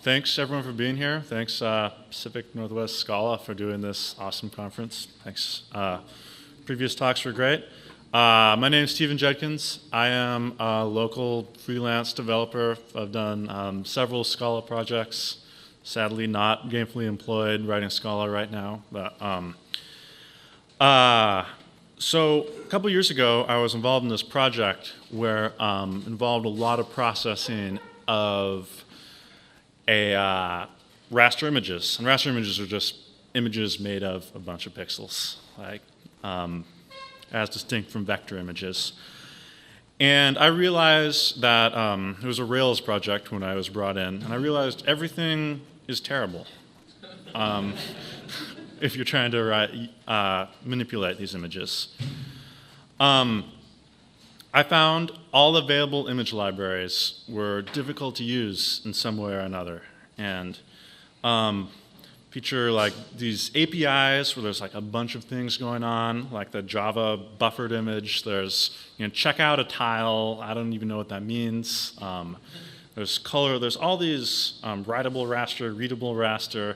Thanks everyone for being here. Thanks Pacific Northwest Scala for doing this awesome conference. Thanks. Previous talks were great. My name is Judkins. I am a local freelance developer. I've done several Scala projects. Sadly, not gainfully employed writing Scala right now. But so a couple years ago, I was involved in this project where involved a lot of processing of raster images. And raster images are just images made of a bunch of pixels, like as distinct from vector images. And I realized that it was a Rails project when I was brought in, and I realized everything is terrible if you're trying to manipulate these images. I found all available image libraries were difficult to use in some way or another, and feature like these APIs where there's like a bunch of things going on, like the Java buffered image. There's check out a tile. I don't even know what that means. There's color. There's all these writable raster, readable raster.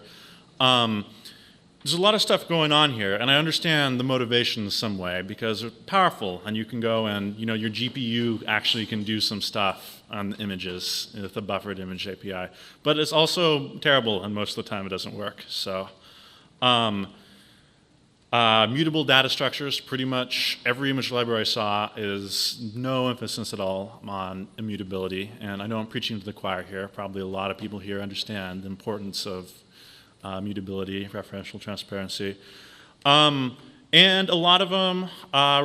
There's a lot of stuff going on here, and I understand the motivation in some way because it's powerful, and you can go and your GPU actually can do some stuff on the images with the buffered image API. But it's also terrible, and most of the time it doesn't work. So, mutable data structures. Pretty much every image library I saw is no emphasis at all on immutability, and I know I'm preaching to the choir here. Probably a lot of people here understand the importance of mutability, referential transparency. And a lot of them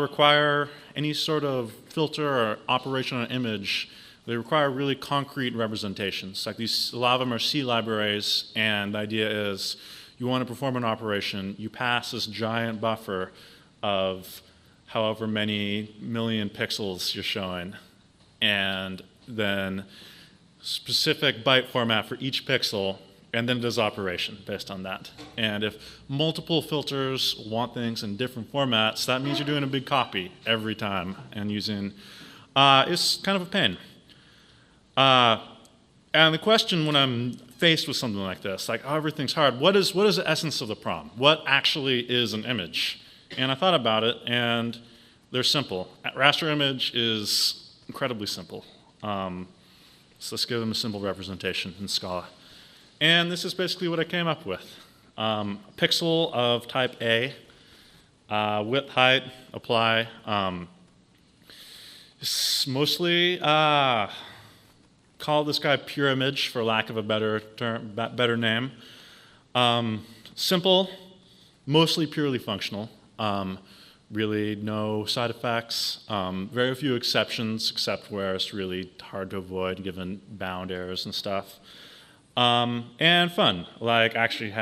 require any sort of filter or operation on an image. They require really concrete representations. Like a lot of them are C libraries, and the idea is you want to perform an operation, you pass this giant buffer of however many million pixels you're showing, and then specific byte format for each pixel, and then it does operation based on that. And if multiple filters want things in different formats, that means you're doing a big copy every time and using, it's kind of a pain. And the question when I'm faced with something like this, like, oh, everything's hard, what is the essence of the problem? What actually is an image? And I thought about it, and they're simple. A raster image is incredibly simple. So let's give them a simple representation in Scala. And this is basically what I came up with. A pixel of type A, width, height, apply. Mostly call this guy pure image for lack of a better name. Simple, mostly purely functional. Really no side effects. Very few exceptions except where it's really hard to avoid given bound errors and stuff. And fun. Like actually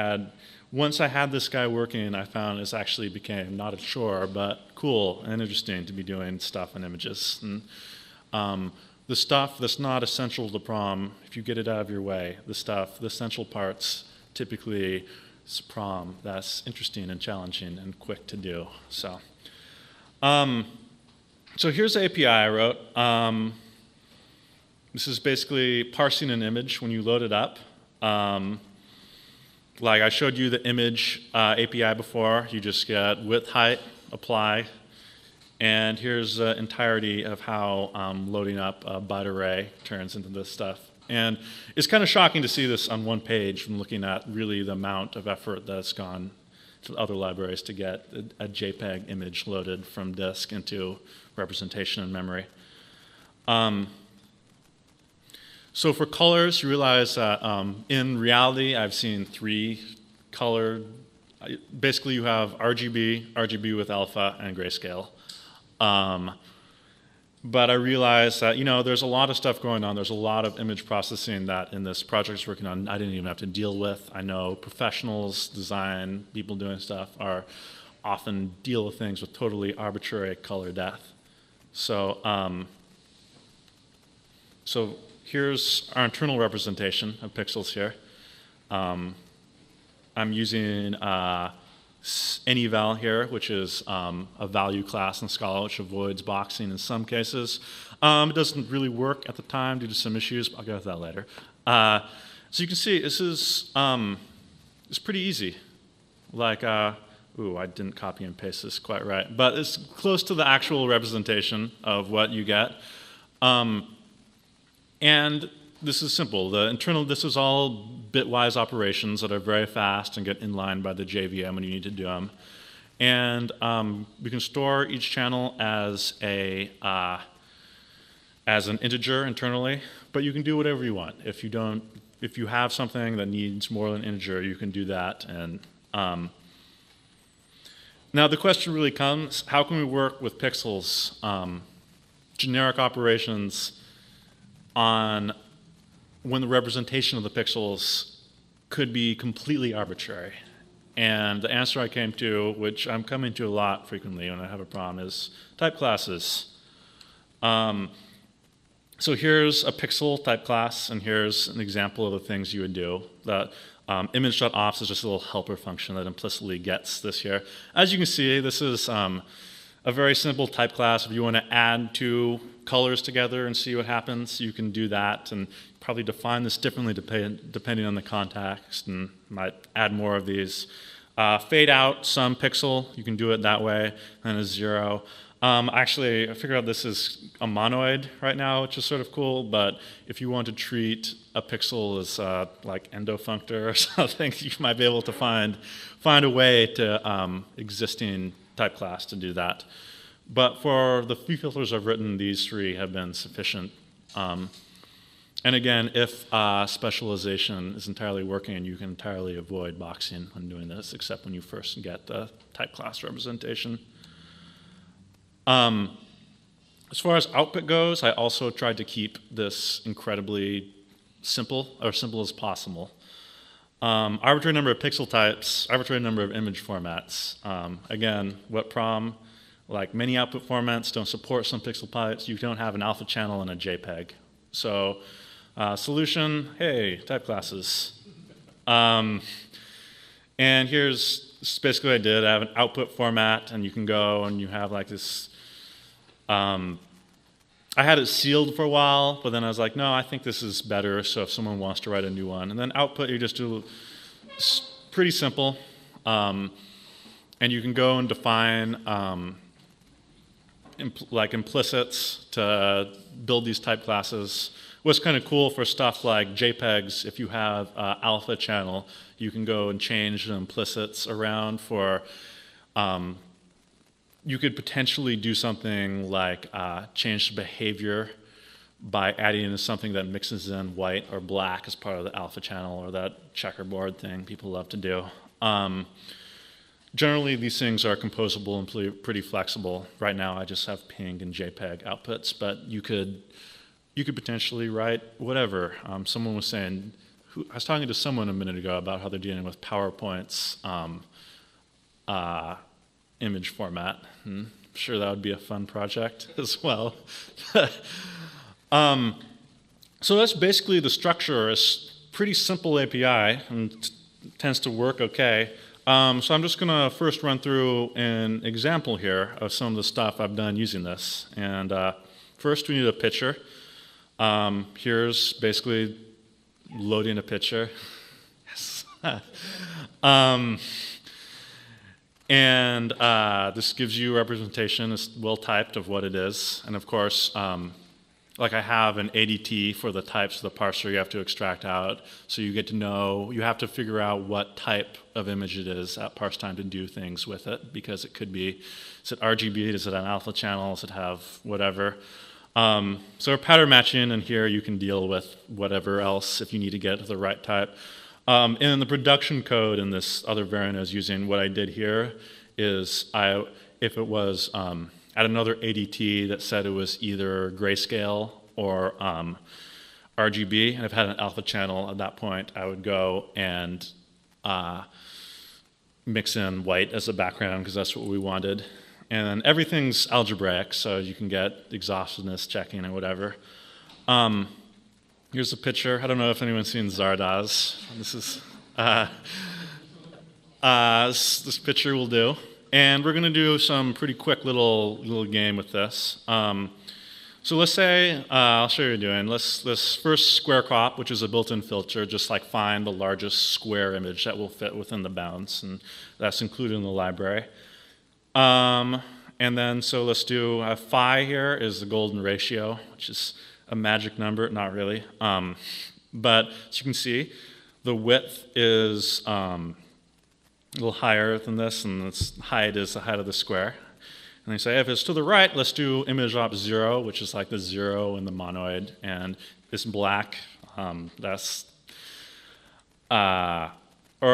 once I had this guy working, I found this actually became not a chore, but cool and interesting to be doing stuff in images. And the stuff that's not essential to the problem, if you get it out of your way, the essential parts, typically it's a problem that's interesting and challenging and quick to do. So, so here's the API I wrote. This is basically parsing an image when you load it up. Like I showed you the image API before. You just get width, height, apply. And here's the entirety of how loading up a byte array turns into this stuff. And it's kind of shocking to see this on one page from looking at really the amount of effort that's gone to other libraries to get a JPEG image loaded from disk into representation in memory. So for colors, you realize that in reality, I've seen 3 colored. Basically, you have RGB, RGB with alpha, and grayscale. But I realized that there's a lot of stuff going on. There's a lot of image processing that in this project I was working on I didn't even have to deal with. I know professionals, design, people doing stuff are often deal with things with totally arbitrary color depth. So, here's our internal representation of pixels here. I'm using anyval here, which is a value class in Scala, which avoids boxing in some cases. It doesn't really work at the time due to some issues, but I'll get to that later. So you can see this is it's pretty easy. Like, ooh, I didn't copy and paste this quite right, but it's close to the actual representation of what you get. And this is simple. This is all bitwise operations that are very fast and get inlined by the JVM when you need to do them. And we can store each channel as an integer internally, but you can do whatever you want. If you have something that needs more than an integer, you can do that. And now the question really comes: how can we work with pixels, generic operations, on when the representation of the pixels could be completely arbitrary? And the answer I came to, which I'm coming to a lot frequently when I have a problem, is type classes. So here's a pixel type class, and here's an example of the things you would do. That image.ops is just a little helper function that implicitly gets this here. As you can see, this is a very simple type class. If you want to add two colors together and see what happens, you can do that, and probably define this differently depending on the context, and might add more of these. Fade out some pixel, you can do it that way, and a 0. Actually, I figured out this is a monoid right now, which is sort of cool, but if you want to treat a pixel as like endofunctor or something, you might be able to find a way to existing type class to do that. But for the few filters I've written, these three have been sufficient. And again, if specialization is entirely working, you can entirely avoid boxing when doing this, except when you first get the type class representation. As far as output goes, I also tried to keep this incredibly simple, or simple as possible. Arbitrary number of pixel types, arbitrary number of image formats. Again, what problem? Like many output formats don't support some pixel types. You don't have an alpha channel and a JPEG. So solution, hey, type classes. And here's basically what I did. I have an output format, and you can go and you have like this. I had it sealed for a while, but then I was like, no, I think this is better, so if someone wants to write a new one. And then output, you just do, it's pretty simple. And you can go and define like implicits to build these type classes. What's kind of cool for stuff like JPEGs, if you have alpha channel, you can go and change the implicits around for, you could potentially do something like change the behavior by adding in something that mixes in white or black as part of the alpha channel, or that checkerboard thing people love to do. Generally, these things are composable and pretty flexible. Right now, I just have PNG and JPEG outputs, but you could potentially write whatever. Someone was saying, I was talking to someone a minute ago about how they're dealing with PowerPoint's image format. I'm sure that would be a fun project as well. So that's basically the structure. It's pretty simple API and tends to work okay. So I'm just going to first run through an example here of some of the stuff I've done using this. And first we need a picture. Here's basically loading a picture. Yes. And this gives you representation. It's well typed of what it is. And of course, like I have an ADT for the types of the parser you have to extract out. So you get to know, you have to figure out what type of image it is at parse time to do things with it, because it could be, is it RGB, is it an alpha channel, does it have whatever. So we're pattern matching, and here you can deal with whatever else if you need to get to the right type. And in the production code in this other variant I was using, what I did here is if it was at another ADT that said it was either grayscale or RGB, and if it had an alpha channel at that point, I would go and mix in white as a background, because that's what we wanted. And everything's algebraic, so you can get exhaustiveness checking and whatever. Here's a picture. I don't know if anyone's seen Zardoz. This is this picture will do. And we're going to do some pretty quick little game with this. So So let's say, I'll show you what you're doing. Let's first square crop, which is a built-in filter, just like find the largest square image that will fit within the bounds, and that's included in the library. And then, so let's do phi here is the golden ratio, which is a magic number, not really. But as you can see, the width is a little higher than this, and its height is the height of the square. And they say if it's to the right, let's do image op 0, which is like the 0 in the monoid, and it's black. Or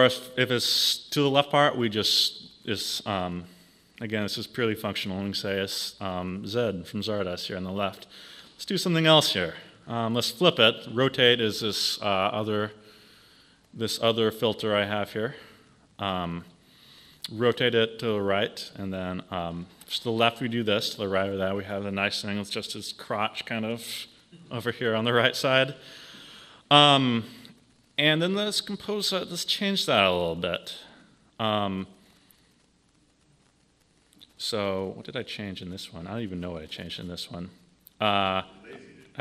if it's to the left part, we just again, this is purely functional. We can say it's Z from Zardas here on the left. Let's do something else here. Let's flip it. Rotate is this other filter I have here. Rotate it to the right, and then to the left we do this, to the right of that we have the nice thing. It's just its crotch kind of over here on the right side. And then let's compose that, let's change that a little bit. So what did I change in this one? I don't even know what I changed in this one. I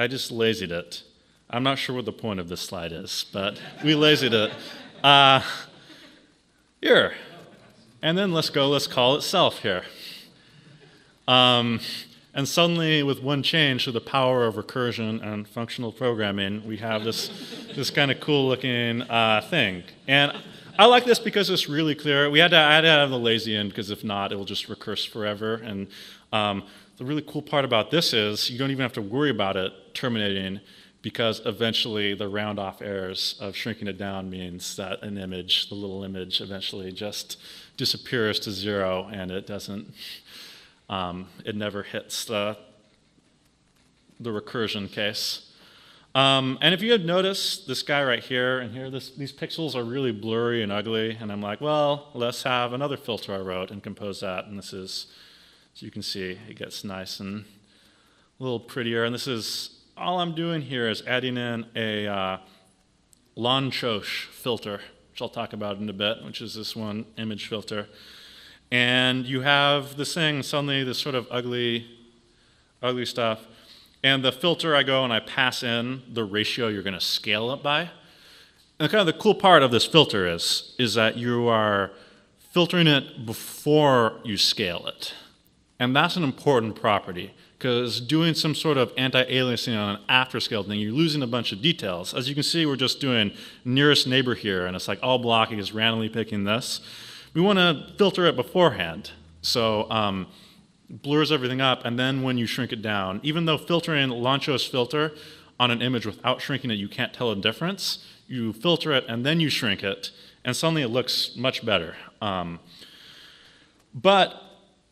just lazied it. I'm not sure what the point of this slide is, but we lazied it. Here. And then let's call it self here. And suddenly, with one change to the power of recursion and functional programming, we have this kind of cool-looking thing. And I like this because it's really clear. I had to have the lazy in, because if not, it will just recurse forever. And the really cool part about this is you don't even have to worry about it terminating, because eventually the round-off errors of shrinking it down means that an image, the little image, eventually just disappears to 0, and it doesn't. It never hits the recursion case. And if you had noticed, this guy right here and here, these pixels are really blurry and ugly, and I'm like, well, let's have another filter I wrote and compose that, and this is, as you can see, it gets nice and a little prettier, and this is, all I'm doing here is adding in a Lanchosh filter, which I'll talk about in a bit, which is this one image filter. And you have this thing, suddenly this sort of ugly stuff. And the filter, I go and I pass in the ratio you're going to scale it by. And kind of the cool part of this filter is that you are filtering it before you scale it. And that's an important property, because doing some sort of anti-aliasing on an after-scale thing, you're losing a bunch of details. As you can see, we're just doing nearest neighbor here, and it's like all blocking is randomly picking this. We want to filter it beforehand, so blurs everything up, and then when you shrink it down, even though filtering Lancho's filter on an image without shrinking it, you can't tell a difference, you filter it and then you shrink it, and suddenly it looks much better. But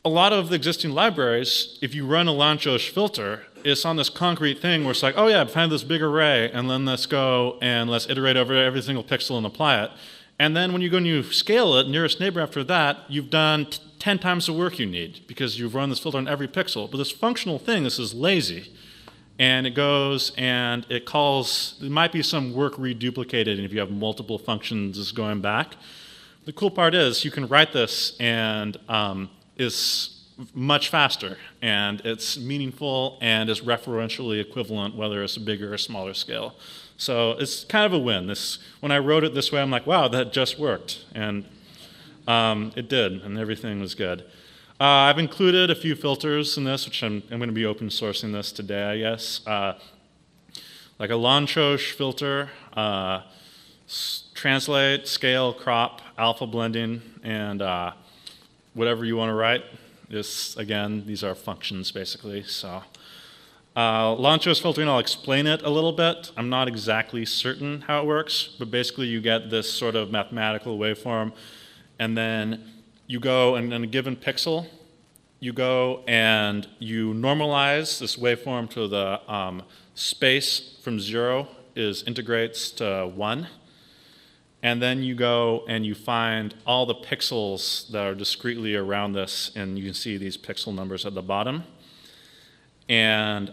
a lot of the existing libraries, if you run a Lancho's filter, it's on this concrete thing where it's like, oh yeah, find this big array, and then let's go and let's iterate over every single pixel and apply it. And then when you go and you scale it, nearest neighbor after that, you've done 10 times the work you need, because you've run this filter on every pixel. But this functional thing, this is lazy. And it goes and it calls, there might be some work reduplicated, and if you have multiple functions just going back. The cool part is you can write this, and it's much faster, and it's meaningful, and is referentially equivalent whether it's a bigger or smaller scale. So it's kind of a win. When I wrote it this way, I'm like, wow, that just worked. And it did, and everything was good. I've included a few filters in this, which I'm going to be open sourcing this today, I guess. Like a Lanchosh filter, translate, scale, crop, alpha blending, and whatever you want to write. Again, these are functions, basically. So. Lancho's filtering, I'll explain it a little bit. I'm not exactly certain how it works, but basically you get this sort of mathematical waveform, and then you go, and in a given pixel, you go and you normalize this waveform to the space from 0 integrates to 1, and then you go and you find all the pixels that are discretely around this, and you can see these pixel numbers at the bottom. And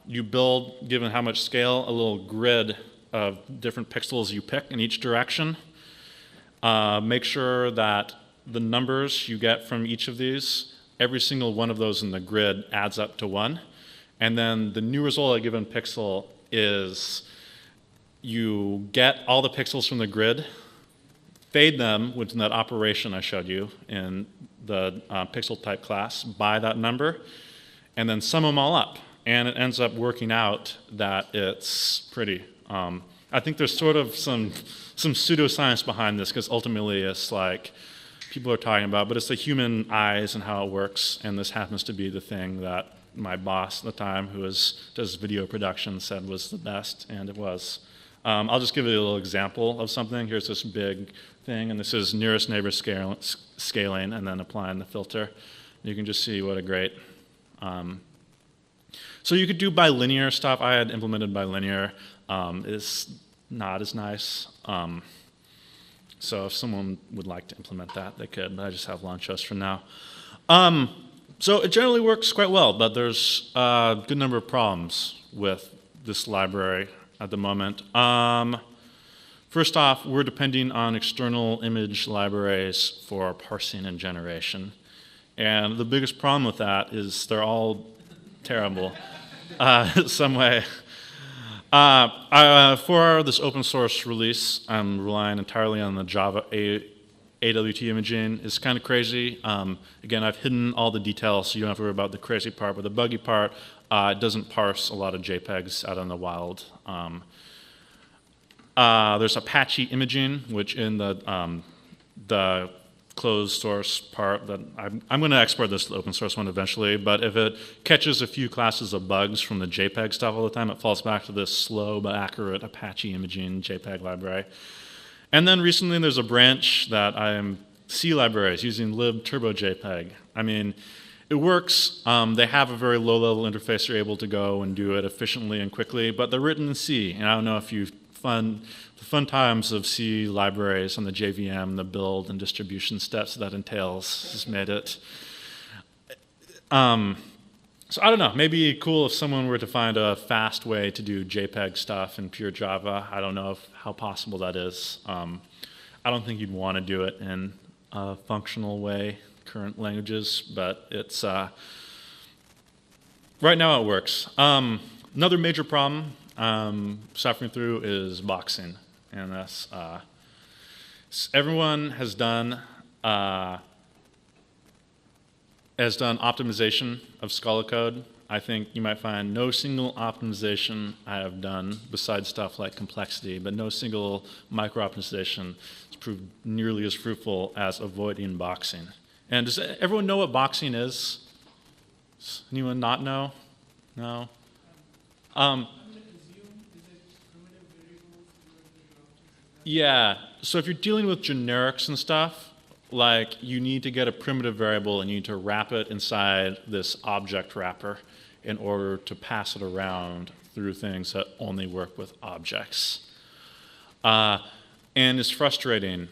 you build, given how much scale, a little grid of different pixels you pick in each direction. Make sure that the numbers you get from each of these, every single one of those in the grid adds up to 1. And then the new result at a given pixel is you get all the pixels from the grid, fade them within that operation I showed you in the pixel type class by that number, and then sum them all up. And it ends up working out that it's pretty. I think there's sort of some pseudoscience behind this, because ultimately it's like people are talking about, but it's the human eyes and how it works, and this happens to be the thing that my boss at the time, who does video production, said was the best, and it was. I'll just give you a little example of something. Here's this big thing, and this is nearest neighbor scaling, and then applying the filter. You can just see what a great... So you could do bilinear stuff. I had implemented bilinear. It's not as nice. So if someone would like to implement that, they could, but I just have Lanchos for now. So it generally works quite well, but there's a good number of problems with this library at the moment. First off, we're depending on external image libraries for parsing and generation. And the biggest problem with that is they're all terrible some way. For this open source release, I'm relying entirely on the Java AWT imaging. It's kind of crazy. Again, I've hidden all the details, so you don't have to worry about the crazy part, but the buggy part, it doesn't parse a lot of JPEGs out in the wild. There's Apache imaging, which in the closed source part that I'm going to export this to the open source one eventually, but if it catches a few classes of bugs from the JPEG stuff all the time, it falls back to this slow but accurate Apache imaging JPEG library. And then recently there's a branch that C libraries using libturbojpeg. I mean, it works. They have a very low-level interface. You're able to go and do it efficiently and quickly, but they're written in C. And I don't know if the fun times of C libraries and the JVM, the build and distribution steps that entails has made it. So I don't know, maybe cool if someone were to find a fast way to do JPEG stuff in pure Java. I don't know how possible that is. I don't think you'd want to do it in a functional way, current languages, but it's, right now it works. Another major problem suffering through is boxing. And that's, everyone has done optimization of Scala code. I think you might find no single optimization I have done, besides stuff like complexity, but no single micro-optimization has proved nearly as fruitful as avoiding boxing. And does everyone know what boxing is? Does anyone not know? No? Yeah, so if you're dealing with generics and stuff, like you need to get a primitive variable and you need to wrap it inside this object wrapper in order to pass it around through things that only work with objects. And it's frustrating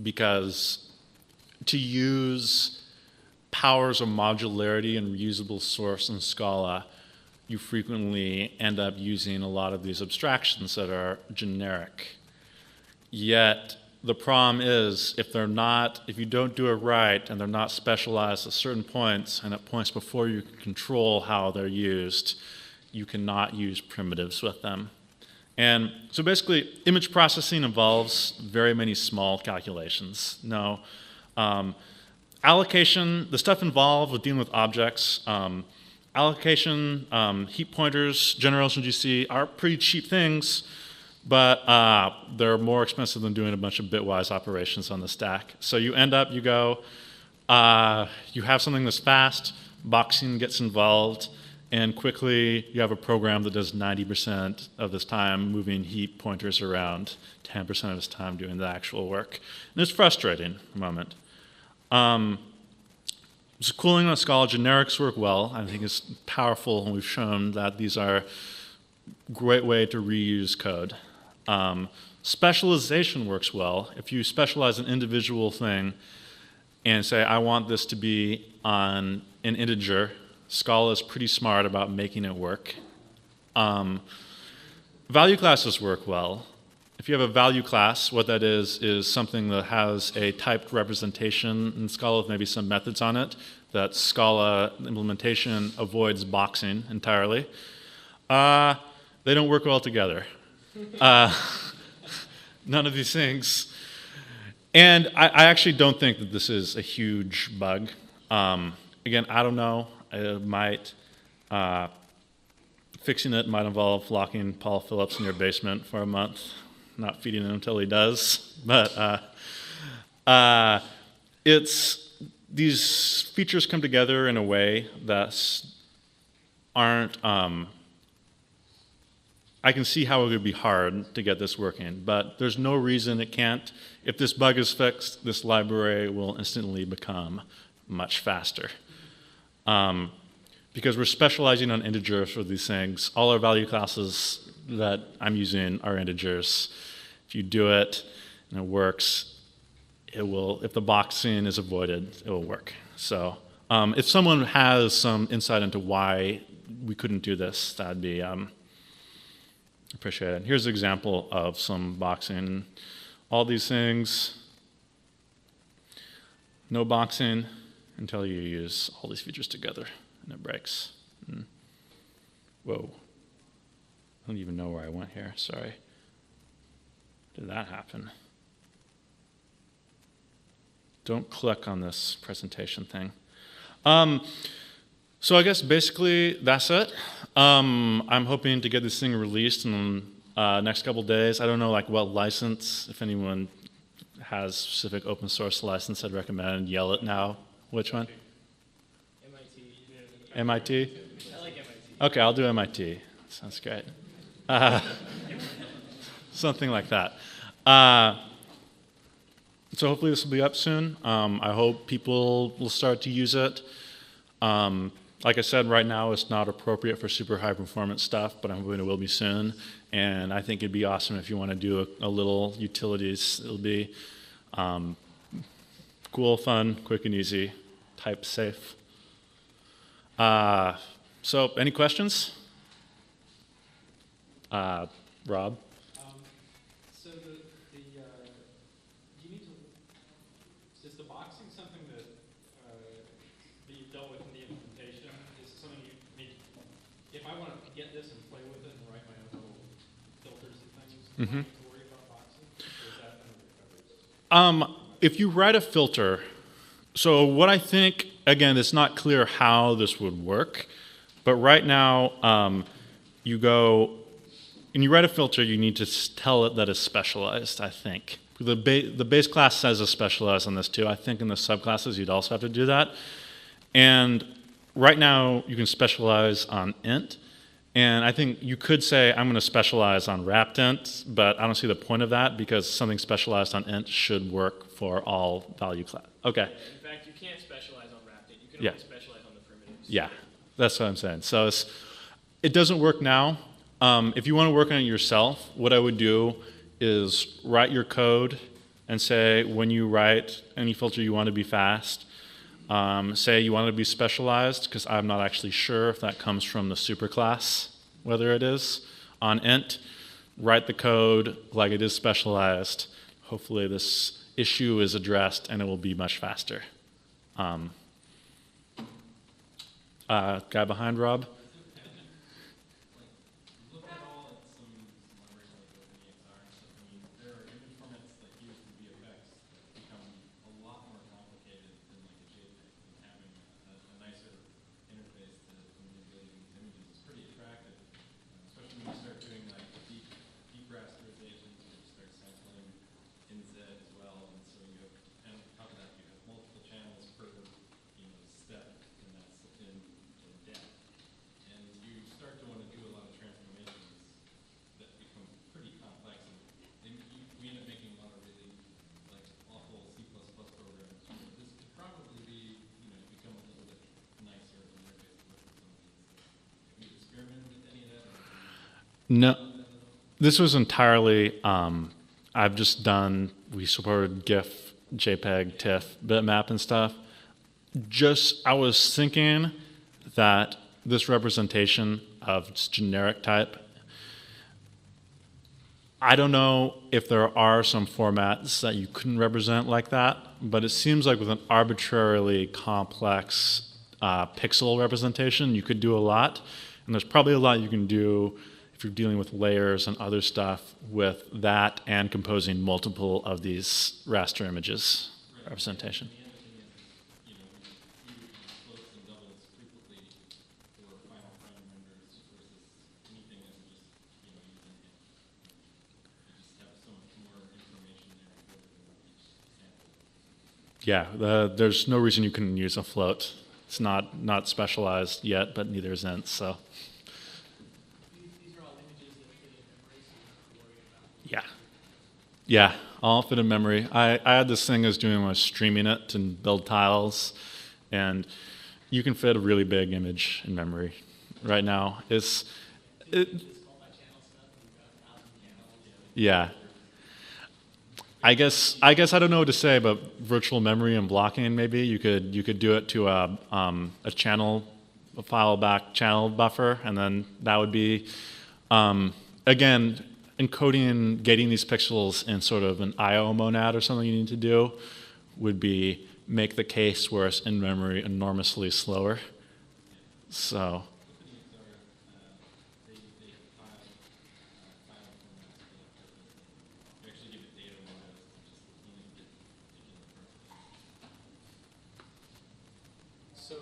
because to use powers of modularity and reusable source in Scala, you frequently end up using a lot of these abstractions that are generic. Yet the problem is if you don't do it right and they're not specialized at certain points and at points before you can control how they're used, you cannot use primitives with them. And so basically, image processing involves very many small calculations. Now, allocation, the stuff involved with dealing with objects, allocation, heap pointers, general GC are pretty cheap things, but they're more expensive than doing a bunch of bitwise operations on the stack. So you end up, you have something that's fast, boxing gets involved, and quickly you have a program that does 90% of this time moving heap pointers around, 10% of its time doing the actual work. And it's frustrating at the moment. So cooling on Scala, generics work well. I think it's powerful, and we've shown that these are a great way to reuse code. Specialization works well. If you specialize an individual thing and say, I want this to be on an integer, Scala is pretty smart about making it work. Value classes work well. If you have a value class, what that is something that has a typed representation in Scala with maybe some methods on it. that Scala implementation avoids boxing entirely. They don't work well together. None of these things. And I actually don't think that this is a huge bug. Again, I don't know. It might, fixing it might involve locking Paul Phillips in your basement for a month, not feeding him until he does. But these features come together in a way that aren't, I can see how it would be hard to get this working, but there's no reason it can't. If this bug is fixed, this library will instantly become much faster. Because we're specializing on integers for these things. All our value classes that I'm using are integers. If you do it and it works, it will, if the boxing is avoided, it will work. So if someone has some insight into why we couldn't do this, that'd be appreciated. Here's an example of some boxing. All these things, no boxing until you use all these features together, and it breaks. Whoa. I don't even know where I went here, sorry. Did that happen? Don't click on this presentation thing. So I guess basically that's it. I'm hoping to get this thing released in the next couple days. I don't know like what license, if anyone has specific open source license I'd recommend, yell it now. Which one? MIT? I like MIT. Okay, I'll do MIT. Sounds great. Something like that. So hopefully this will be up soon. I hope people will start to use it. Like I said, right now it's not appropriate for super high performance stuff, but I'm hoping it will be soon. And I think it'd be awesome if you want to do a little utilities. It'll be cool, fun, quick and easy, type safe. So any questions? Rob? So you need to, is the boxing something that you've dealt with in the implementation? Is it something you need, if I want to get this and play with it and write my own little filters and things, do I need to worry about boxing? Or is that under the covers? If you write a filter, so what I think, again, it's not clear how this would work, but right now you go, and you write a filter, you need to tell it that it's specialized, I think. The base class says it's specialized on this too. I think in the subclasses you'd also have to do that. And right now you can specialize on int, and I think you could say I'm going to specialize on wrapped int, but I don't see the point of that because something specialized on int should work for all value class. Okay. In fact, you can't specialize on wrapped int. You can only specialize on the primitives. Yeah, that's what I'm saying. So it doesn't work now. If you want to work on it yourself, what I would do is write your code and say when you write any filter you want to be fast, say you want it to be specialized, because I'm not actually sure if that comes from the superclass, whether it is, on int. Write the code like it is specialized. Hopefully this issue is addressed and it will be much faster. Guy behind Rob? No, this was entirely, I've just done, we supported GIF, JPEG, TIFF, bitmap and stuff. I was thinking that this representation of generic type I don't know if there are some formats that you couldn't represent like that, but it seems like with an arbitrarily complex pixel representation, you could do a lot. And there's probably a lot you can do if you're dealing with layers and other stuff with that and composing multiple of these raster images representation. Yeah, there's no reason you couldn't use a float. It's not specialized yet, but neither is int, so. These are all images that fit in memory, so you don't have to worry about. Yeah. Yeah, all fit in memory. I had this thing I was doing when I was streaming it and build tiles, and you can fit a really big image in memory right now. Yeah. I guess I don't know what to say about virtual memory and blocking. Maybe you could do it to a file back channel buffer, and then that would be again encoding and getting these pixels in sort of an I/O monad or something you need to do would be make the case where it's in memory enormously slower. So. So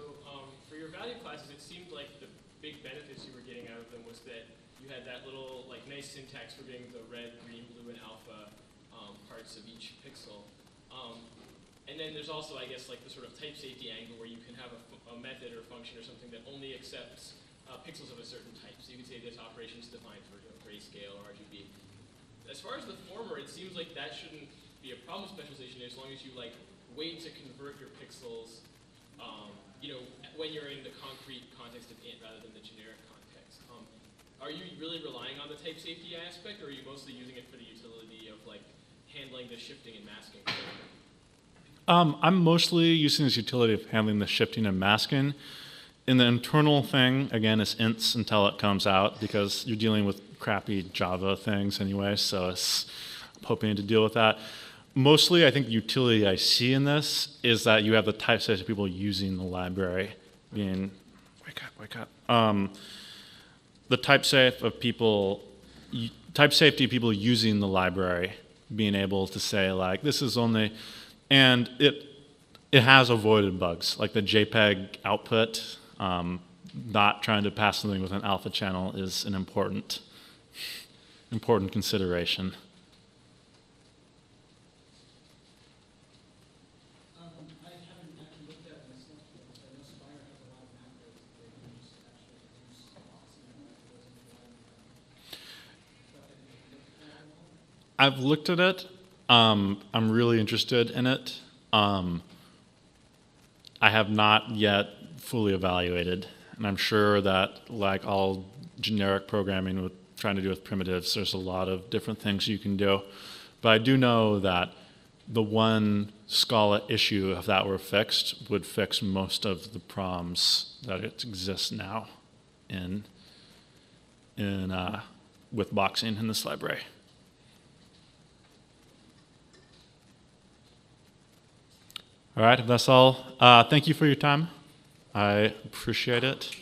for your value classes, it seemed like the big benefits you were getting out of them was that you had that little like nice syntax for getting the red, green, blue, and alpha parts of each pixel. And then there's also, I guess, like the sort of type safety angle where you can have a method or function or something that only accepts pixels of a certain type. So you can say this operation is defined for grayscale or RGB. As far as the former, it seems like that shouldn't be a problem with specialization as long as you like wait to convert your pixels when you're in the concrete context of int rather than the generic context. Are you really relying on the type safety aspect, or are you mostly using it for the utility of like handling the shifting and masking? I'm mostly using this utility of handling the shifting and masking. In the internal thing, again, it's ints until it comes out because you're dealing with crappy Java things anyway, so I'm hoping to deal with that. Mostly, I think the utility I see in this is that you have the type safety of people using the library being, wake up. The type safety of people using the library being able to say like, this is only, and it has avoided bugs like the JPEG output. Not trying to pass something with an alpha channel is an important consideration. I've looked at it. I'm really interested in it. I have not yet fully evaluated, and I'm sure that, like all generic programming with trying to do with primitives, there's a lot of different things you can do. But I do know that the one Scala issue, if that were fixed, would fix most of the problems that exist now with boxing in this library. All right, if that's all, thank you for your time. I appreciate it.